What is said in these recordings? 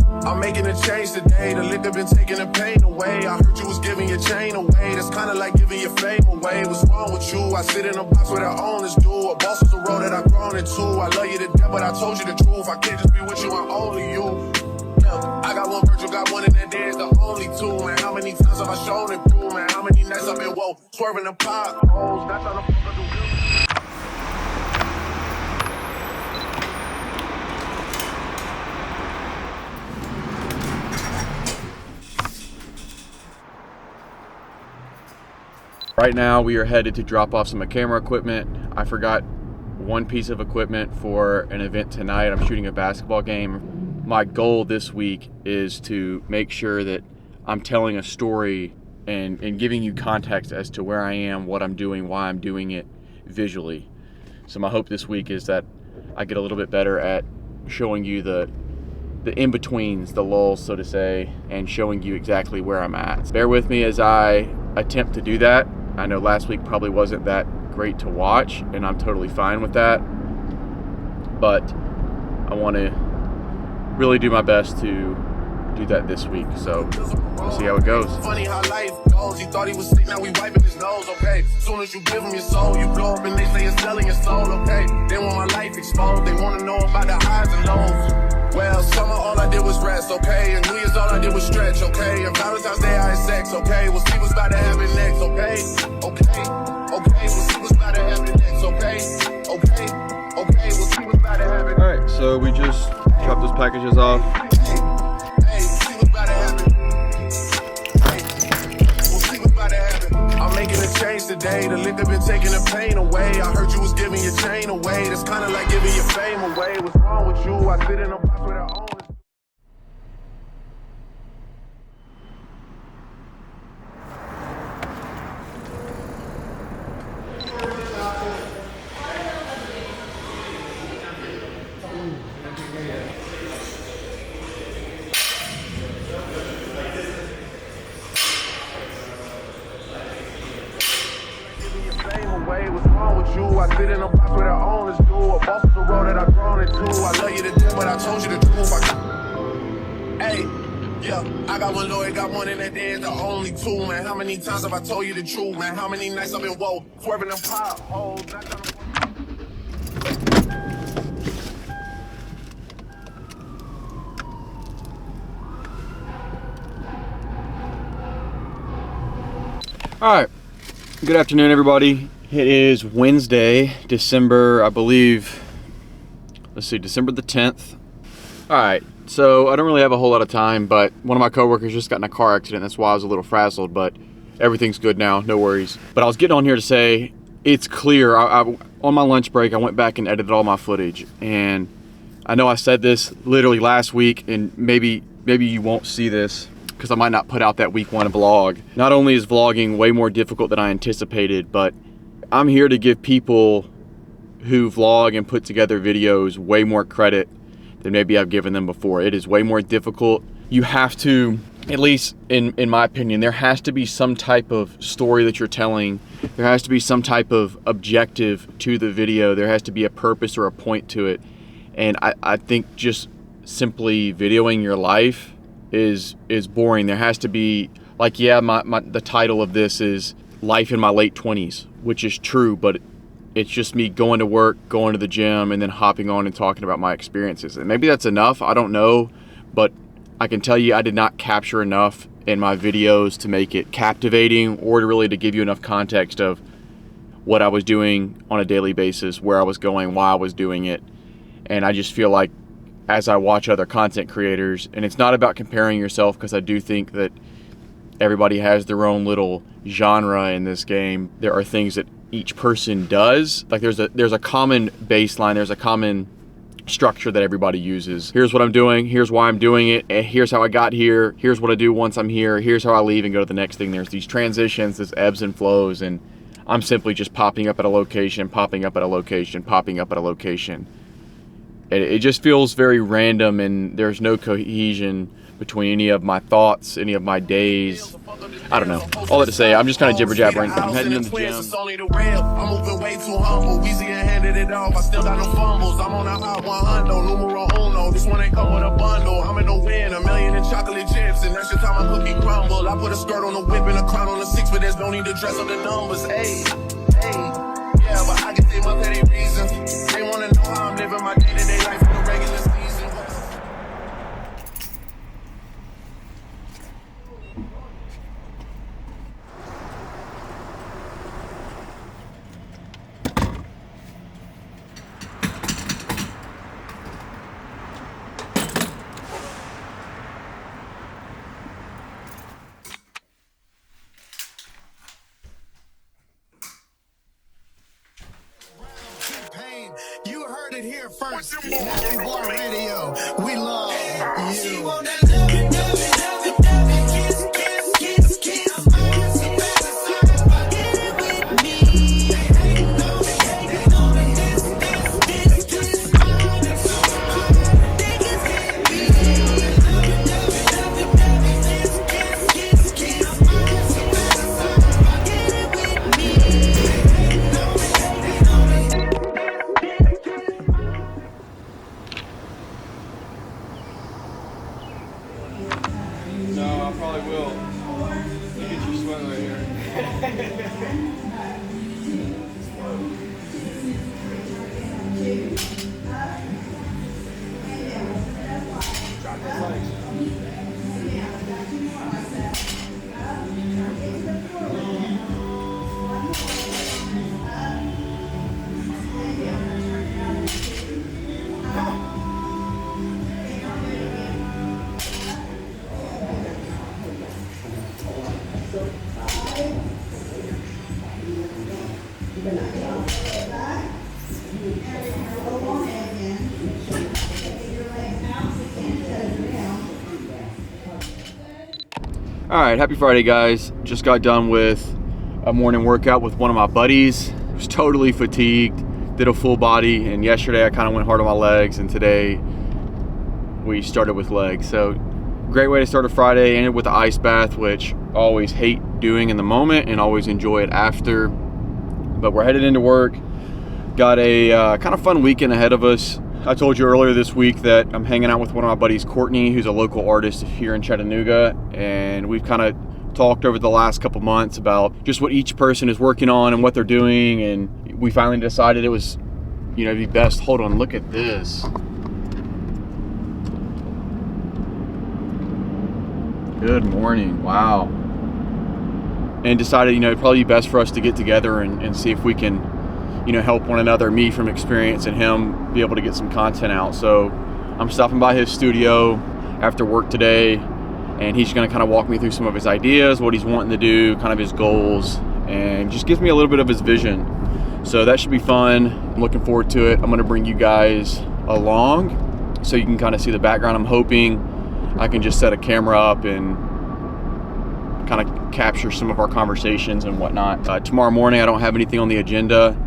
I'm making a change today. The liquor been taking the pain away. I heard you was giving your chain away. That's kinda like giving your fame away. What's wrong with you? I sit in a box where the owners do. A boss is a road that I've grown into. I love you to death, but I told you the truth. I can't just be with you and only you. Yeah, I got one Virgil, got one, and that there's the only two, man. How many times have I shown it through, man? How many nights I've been woke, swerving the potholes, not trying to fuck up the wheel. Right now we are headed to drop off some camera equipment. I forgot one piece of equipment for an event tonight. I'm shooting a basketball game. My goal this week is to make sure that I'm telling a story and giving you context as to where I am, what I'm doing, why I'm doing it visually. So my hope this week is that I get a little bit better at showing you the in-betweens, the lulls, so to say, and showing you exactly where I'm at. Bear with me as I attempt to do that. I know last week probably wasn't that great to watch, and I'm totally fine with that, but I want to really do my best to do that this week, so we'll see how it goes. Funny how life goes. He thought he was sick, now we wiping his nose, okay? Soon as you give him your soul, you blow up and they say you're selling your soul, okay? They want my life exposed, they want to know about the highs and lows. Well, summer all I did was rest, okay? And New Year's all I did was stretch, okay? And Valentine's Day I had sex, okay? We'll see what's about to happen next, okay? Okay, we'll see what's about to happen next, okay? Okay, we'll see what's about to happen. Alright, so we just dropped those packages off. Hey, see what's about to happen. We'll see what's about to happen. I'm making a change today. The liquor been taking the pain away. I heard you was giving your chain away. That's kinda like giving your fame away. What's wrong with you? I sit in a box with the owners. What's wrong with you? I sit in a box where the owners do. A boss is a road that I've grown into. I love you to death, but I told you the truth. Hey, yeah, I got one lawyer, got one, and that there's the only two, man. How many times have I told you the truth, man? How many nights I've been woke, swerving them potholes, not trying to... Alright, good afternoon everybody. It is Wednesday, December, I believe, December the 10th. Alright, so I don't really have a whole lot of time, but one of my coworkers just got in a car accident. That's why I was a little frazzled, but everything's good now, no worries. But I was getting on here to say, it's clear, on my lunch break, I went back and edited all my footage. And I know I said this literally last week, and maybe you won't see this, because I might not put out that week one vlog. Not only is vlogging way more difficult than I anticipated, but I'm here to give people who vlog and put together videos way more credit than maybe I've given them before. It is way more difficult. You have to, at least in my opinion, there has to be some type of story that you're telling. There has to be some type of objective to the video. There has to be a purpose or a point to it. And I think just simply videoing your life is boring. There has to be, like, yeah, the title of this is Life in My Late 20s, which is true, but it's just me going to work, going to the gym, and then hopping on and talking about my experiences. And maybe that's enough, I don't know, but I can tell you I did not capture enough in my videos to make it captivating or to give you enough context of what I was doing on a daily basis, where I was going, why I was doing it. And I just feel like as I watch other content creators, and it's not about comparing yourself, because I do think that everybody has their own little genre in this game. There are things that each person does. Like there's a common baseline, there's a common structure that everybody uses. Here's what I'm doing, here's why I'm doing it, and here's how I got here, here's what I do once I'm here, here's how I leave and go to the next thing. There's these transitions, this ebbs and flows, and I'm simply just popping up at a location, popping up at a location, popping up at a location. it just feels very random, and there's no cohesion between any of my thoughts, any of my days. I don't know. All that to say, I'm just kind of jibber jabbering. I'm heading in the gym. I'm moving way too humble. Weezy and handed it off. I still got no fumbles. I'm on a hot 100, numero uno. This one ain't come with a bundle. I'm in the win, $1 million in chocolate chips, and that's just how my cookie crumble. I put a skirt on the whip and a crown on the 6, but there's no need to dress up the numbers. Hey, yeah, but I get them up for their reasons. They wanna know how I'm living my day-to-day life in the regular season. You heard it here first. Natty Boy Radio. We love you. No, I probably will. You get your sweat right here. Drop the legs. All right, happy Friday, guys. Just got done with a morning workout with one of my buddies. Was totally fatigued, did a full body, and yesterday I kind of went hard on my legs, and today we started with legs. So great way to start a Friday. Ended with the ice bath, which I always hate doing in the moment and always enjoy it after. But we're headed into work. Got a kind of fun weekend ahead of us. I told you earlier this week that I'm hanging out with one of my buddies, Courtney, who's a local artist here in Chattanooga, and we've kind of talked over the last couple months about just what each person is working on and what they're doing, and we finally decided it was, it'd be best. Hold on, look at this. Good morning, wow. And decided, it'd probably be best for us to get together and see if we can help one another, me from experience and him be able to get some content out. So I'm stopping by his studio after work today, and he's going to kind of walk me through some of his ideas, what he's wanting to do, kind of his goals, and just gives me a little bit of his vision. So that should be fun. I'm looking forward to it. I'm going to bring you guys along so you can kind of see the background. I'm hoping I can just set a camera up and kind of capture some of our conversations and whatnot. Tomorrow morning I don't have anything on the agenda.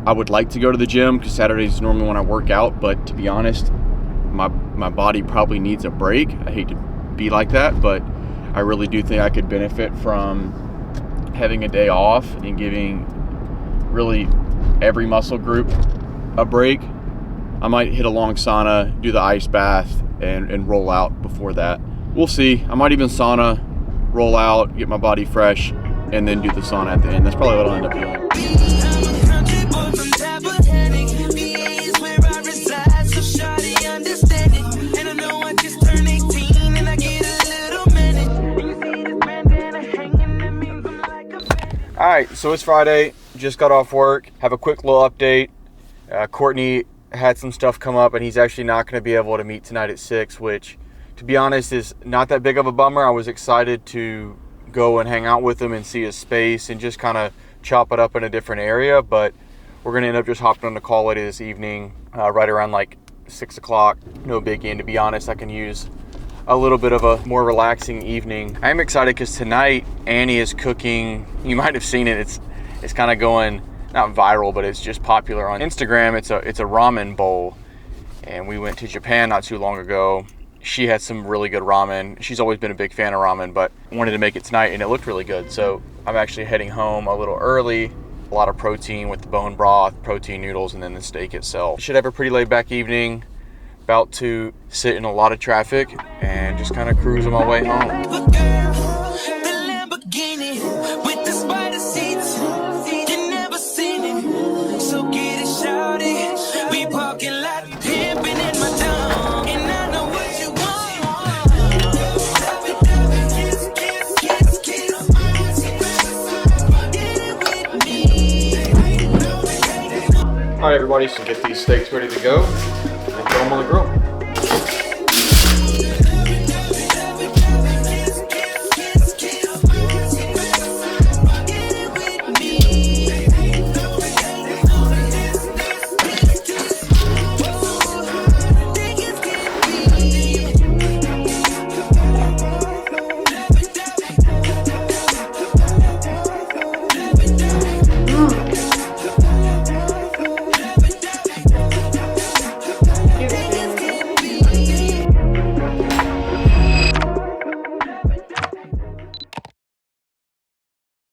I would like to go to the gym because Saturdays is normally when I work out, but to be honest, my body probably needs a break. I hate to be like that, but I really do think I could benefit from having a day off and giving really every muscle group a break. I might hit a long sauna, do the ice bath, and roll out before that. We'll see. I might even sauna, roll out, get my body fresh, and then do the sauna at the end. That's probably what I'll end up doing. All right, so it's Friday, just got off work, have a quick little update. Courtney had some stuff come up, and he's actually not going to be able to meet tonight at 6, which, to be honest, is not that big of a bummer. I was excited to go and hang out with him and see his space and just kind of chop it up in a different area, but we're going to end up just hopping on the call later this evening, right around like 6 o'clock. No biggie, and to be honest, I can use a little bit of a more relaxing evening. I'm excited because tonight Annie is cooking. You might have seen it. It's kind of going not viral, but it's just popular on Instagram. It's a ramen bowl, and we went to Japan not too long ago. She had some really good ramen. She's always been a big fan of ramen, but wanted to make it tonight and it looked really good. So I'm actually heading home a little early. A lot of protein with the bone broth, protein noodles, and then the steak itself. Should have a pretty laid back evening. About to sit in a lot of traffic and just kind of cruise on my way home. All right, everybody, so get these steaks ready to go and throw them on the grill.